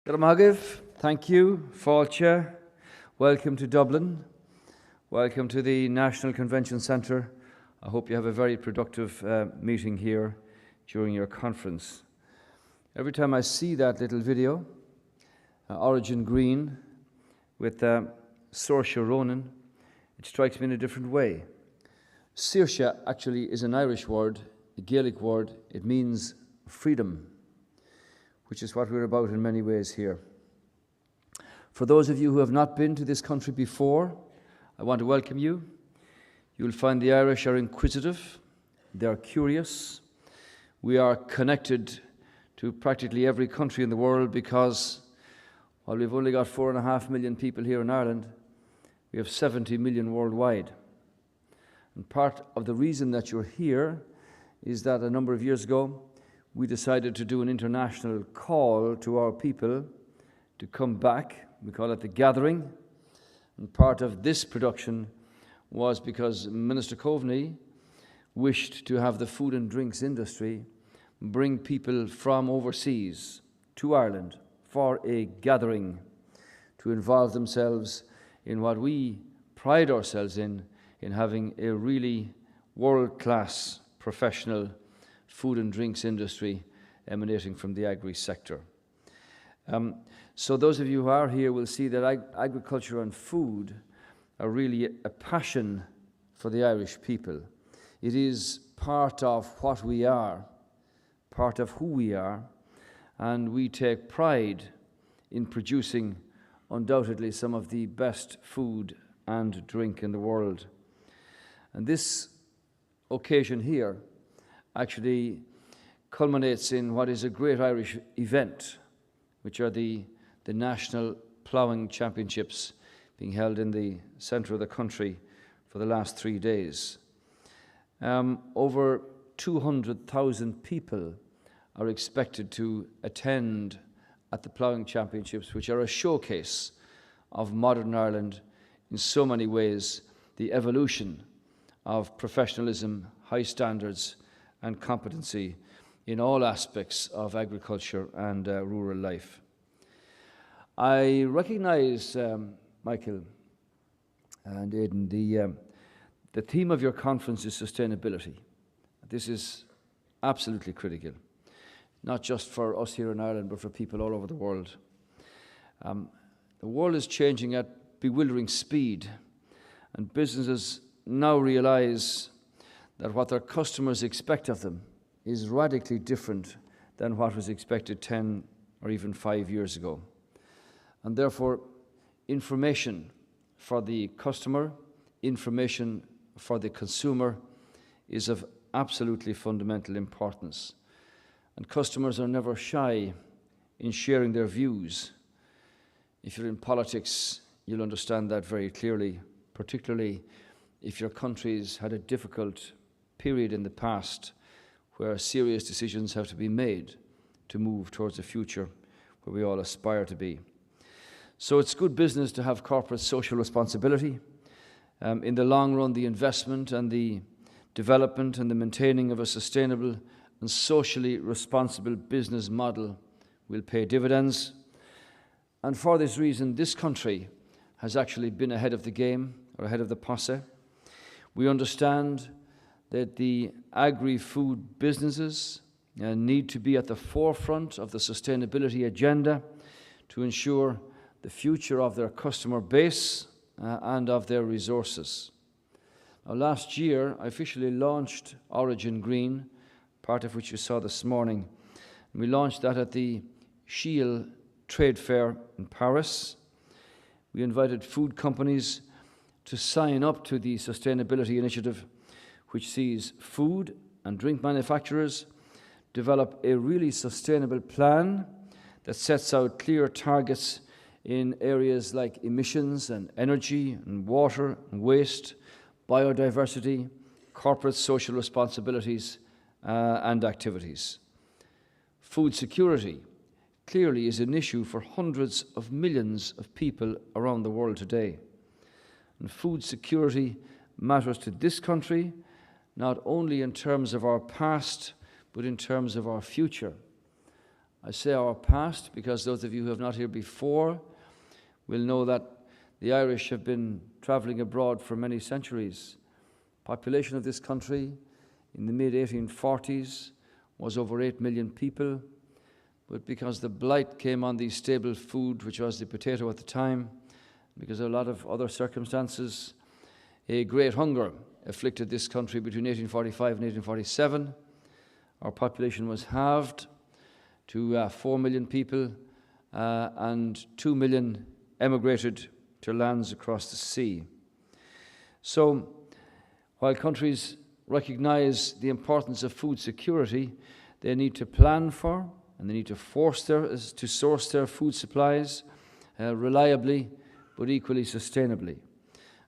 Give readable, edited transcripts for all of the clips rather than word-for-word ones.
Gramagiv, thank you. Fáilte, welcome to Dublin. Welcome to the National Convention Centre. I hope you have a very productive meeting here during your conference. Every time I see that little video, Origin Green, with Saoirse Ronan, it strikes me in a different way. Saoirse actually is an Irish word, a Gaelic word. It means freedom, which is what we're about in many ways here. For those of you who have not been to this country before, I want to welcome you. You'll find the Irish are inquisitive, they're curious. We are connected to practically every country in the world because while we've only got 4.5 million people here in Ireland, we have 70 million worldwide. And part of the reason that you're here is that a number of years ago, we decided to do an international call to our people to come back. We call it the Gathering. And part of this production was because Minister Coveney wished to have the food and drinks industry bring people from overseas to Ireland for a gathering to involve themselves in what we pride ourselves in having a really world-class professional food and drinks industry emanating from the agri sector. So those of you who are here will see that agriculture and food are really a passion for the Irish people. It is part of what we are, part of who we are, and we take pride in producing undoubtedly some of the best food and drink in the world. And this occasion here actually culminates in what is a great Irish event, which are the National Ploughing Championships being held in the centre of the country for the last 3 days. Over 200,000 people are expected to attend at the Ploughing Championships, which are a showcase of modern Ireland in so many ways, the evolution of professionalism, high standards, and competency in all aspects of agriculture and rural life. I recognize, Michael and Aidan, the theme of your conference is sustainability. This is absolutely critical, not just for us here in Ireland, but for people all over the world. The world is changing at bewildering speed, and businesses now realize that what their customers expect of them is radically different than what was expected 10 or even 5 years ago. And therefore, information for the customer, information for the consumer is of absolutely fundamental importance. And customers are never shy in sharing their views. If you're in politics, you'll understand that very clearly, particularly if your country's had a difficult period in the past where serious decisions have to be made to move towards a future where we all aspire to be. So it's good business to have corporate social responsibility. In the long run, the investment and the development and the maintaining of a sustainable and socially responsible business model will pay dividends. And for this reason, this country has actually been ahead of the game, or ahead of the posse. We understand that the agri-food businesses need to be at the forefront of the sustainability agenda to ensure the future of their customer base and of their resources. Now, last year, I officially launched Origin Green, part of which you saw this morning. And we launched that at the Shield Trade Fair in Paris. We invited food companies to sign up to the sustainability initiative, which sees food and drink manufacturers develop a really sustainable plan that sets out clear targets in areas like emissions and energy and water and waste, biodiversity, corporate social responsibilities and activities. Food security clearly is an issue for hundreds of millions of people around the world today. And food security matters to this country, not only in terms of our past, but in terms of our future. I say our past because those of you who have not here before will know that the Irish have been travelling abroad for many centuries. Population of this country in the mid-1840s was over 8 million people, but because the blight came on the staple food, which was the potato at the time, because of a lot of other circumstances, a great hunger afflicted this country between 1845 and 1847. Our population was halved to 4 million people, and 2 million emigrated to lands across the sea. So, while countries recognize the importance of food security, they need to plan for and they need to source their food supplies reliably but equally sustainably.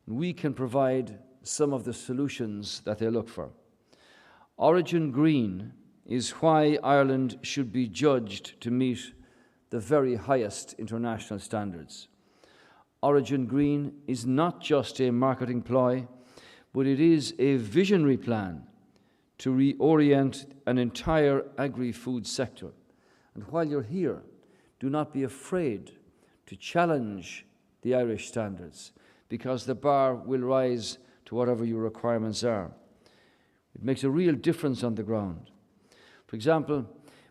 We can provide some of the solutions that they look for. Origin Green is why Ireland should be judged to meet the very highest international standards. Origin Green is not just a marketing ploy, but it is a visionary plan to reorient an entire agri-food sector. And while you're here, do not be afraid to challenge the Irish standards, because the bar will rise to whatever your requirements are. It makes a real difference on the ground. For example,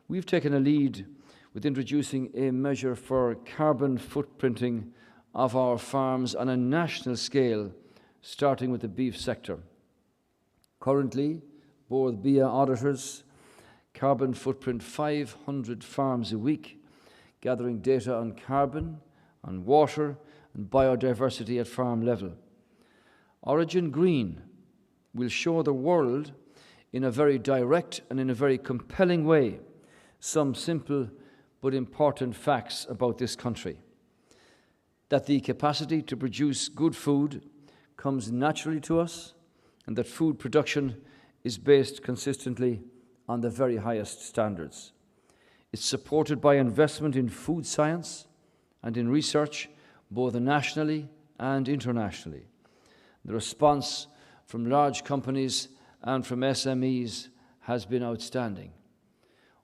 we've taken a lead with introducing a measure for carbon footprinting of our farms on a national scale, starting with the beef sector. Currently, both BIA auditors carbon footprint 500 farms a week, gathering data on carbon, on water, and biodiversity at farm level. Origin Green will show the world in a very direct and in a very compelling way some simple but important facts about this country. That the capacity to produce good food comes naturally to us, and that food production is based consistently on the very highest standards. It's supported by investment in food science and in research, both nationally and internationally. The response from large companies and from SMEs has been outstanding.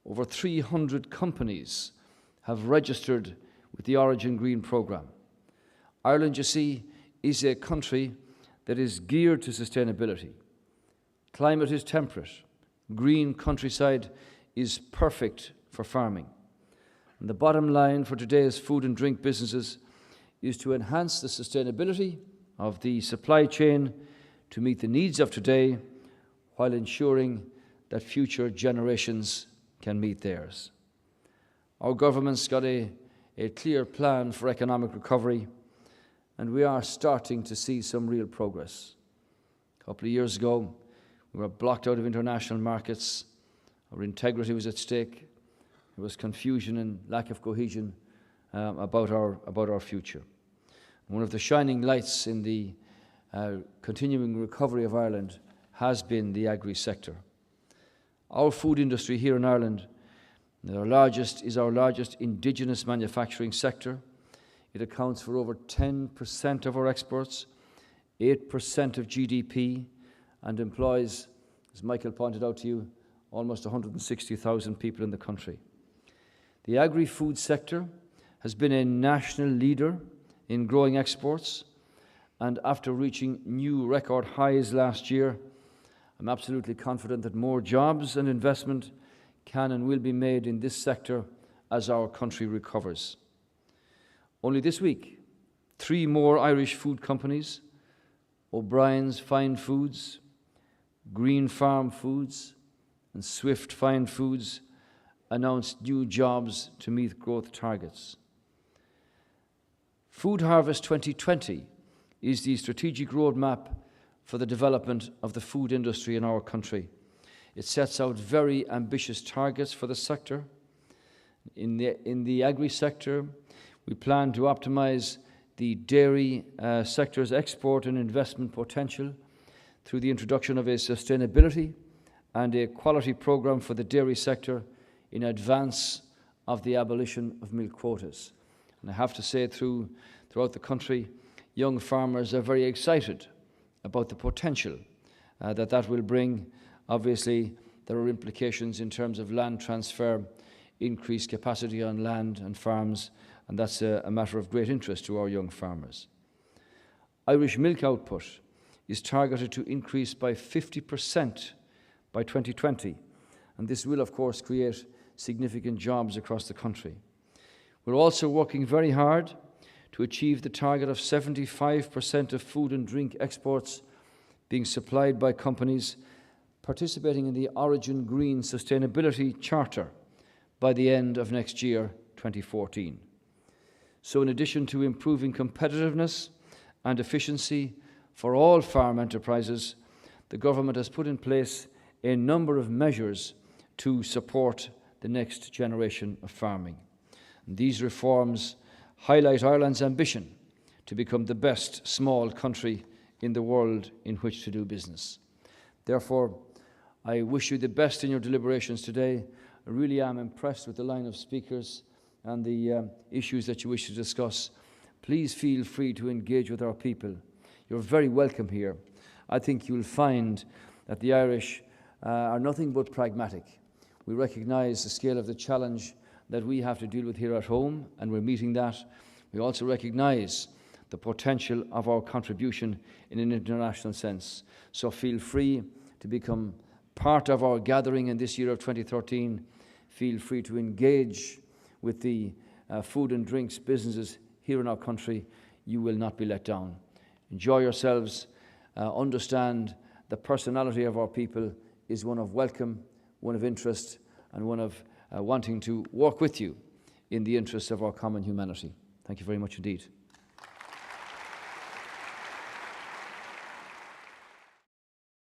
Over 300 companies have registered with the Origin Green programme. Ireland, you see, is a country that is geared to sustainability. Climate is temperate. Green countryside is perfect for farming. And the bottom line for today's food and drink businesses is to enhance the sustainability of the supply chain to meet the needs of today while ensuring that future generations can meet theirs. Our government's got a clear plan for economic recovery, and we are starting to see some real progress. A couple of years ago, we were blocked out of international markets. Our integrity was at stake. There was confusion and lack of cohesion about our future. One of the shining lights in the continuing recovery of Ireland has been the agri-sector. Our food industry here in Ireland is our largest indigenous manufacturing sector. It accounts for over 10% of our exports, 8% of GDP, and employs, as Michael pointed out to you, almost 160,000 people in the country. The agri-food sector has been a national leader in growing exports, and after reaching new record highs last year, I'm absolutely confident that more jobs and investment can and will be made in this sector as our country recovers. Only this week, 3 more Irish food companies, O'Brien's Fine Foods, Green Farm Foods, and Swift Fine Foods, announced new jobs to meet growth targets. Food Harvest 2020 is the strategic roadmap for the development of the food industry in our country. It sets out very ambitious targets for the sector. In the agri-sector, we plan to optimize the dairy sector's export and investment potential through the introduction of a sustainability and a quality program for the dairy sector in advance of the abolition of milk quotas. And I have to say, throughout the country, young farmers are very excited about the potential that will bring. Obviously, there are implications in terms of land transfer increase capacity on land and farms, and that's a matter of great interest to our young farmers. Irish milk output is targeted to increase by 50% by 2020, and this will, of course, create significant jobs across the country. We're also working very hard to achieve the target of 75% of food and drink exports being supplied by companies participating in the Origin Green Sustainability Charter by the end of next year, 2014. So in addition to improving competitiveness and efficiency for all farm enterprises, the government has put in place a number of measures to support the next generation of farming. And these reforms highlight Ireland's ambition to become the best small country in the world in which to do business. Therefore, I wish you the best in your deliberations today. I really am impressed with the line of speakers and the issues that you wish to discuss. Please feel free to engage with our people. You're very welcome here. I think you'll find that the Irish are nothing but pragmatic. We recognise the scale of the challenge that we have to deal with here at home, and we're meeting that. We also recognise the potential of our contribution in an international sense. So feel free to become part of our gathering in this year of 2013. Feel free to engage with the food and drinks businesses here in our country. You will not be let down. Enjoy yourselves. Understand the personality of our people is one of welcome, one of interest, and one of wanting to work with you in the interests of our common humanity. Thank you very much indeed.